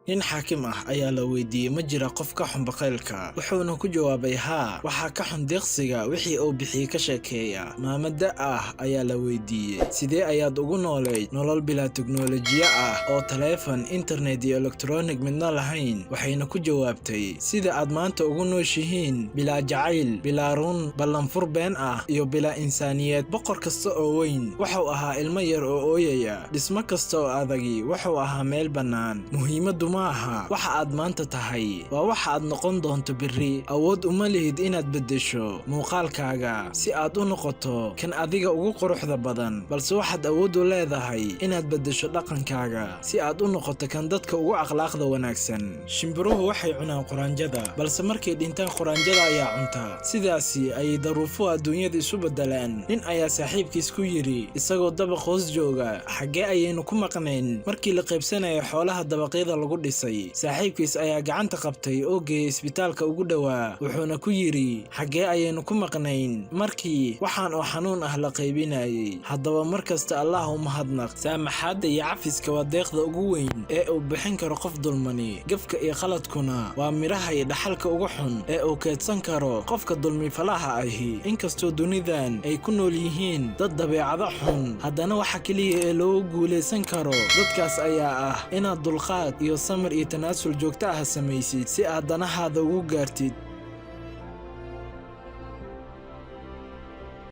nin xaakim ah ayaa la weydiiyey ma jira qof ka xun baqaylka, wuxuuna ku jawaabay haa, waxaa ka xun deeqsiga wixii uu bixiyey ka sheekeeya. maamada ah ayaa la weydiiyey sidee ayaad ugu noolayd nolol bilaa teknolojiya ah oo taleefan, internet iyo elektroonig midna lahayn? waxayna ku jawaabtay sida aad maanta ugu nooshihiin, bilaa jacayl, bilaa run, ballanfur been ah iyo bilaa insaaniyad. boqor kasta oo weyn wuxuu ahaa ilmo yar oo ooyaya, dhismo kasta oo adagi wuxuu ahaa meel bannaan. muhiimaddu ma aha waxa aad maanta tahay, waa waxa aad noqon doonto berri. awood uma lihid inaad beddesho muuqaalkaaga si aad u noqoto kan adiga ugu quruxda badan, balse waxaad awood u leedahay inaad beddesho dhaqankaaga si aad u noqoto kan dadka ugu akhlaaqda wanaagsan. shimbiruhu waxay cunaan quraanjada, balse markay dhintaan quraanjada ayaa cunta. sidaasi ayay daruufuhu adduunyada isu beddelaan. nin ayaa saaxiibkiis ku yidhi isagoo dabaq hoos jooga, xaggee ayaynu ku maqnayn markii la qaybsanayo xoolaha dabaqyada lagu dhisay? saaxiibkiis ayaa gacanta qabtay oo geeyey isbitaalka ugu dhowaa, wuxuuna ku yidhi xaggee ayaynu ku maqnayn markii waxaan oo xanuun ah la qaybinayay? haddaba mar kasta allah u mahadnaq. saamaxaadda iyo cafiska waa deeqda ugu weyn ee uu bixin karo qof dulmani. gefka iyo qaladkuna waa midhaha iyo dhaxalka ugu xun ee uu keedsan karo qofka dulmifalaha ahi. inkastoo dunidan ay ku nool yihiin dad dabeecado xun, haddana waxa keliya ee loogu guulaysan karo dadkaas ayaa ah inaad dulqaad iyo samir iyo tanaasul joogto ah samaysid si aad danahaada ugu gaartid.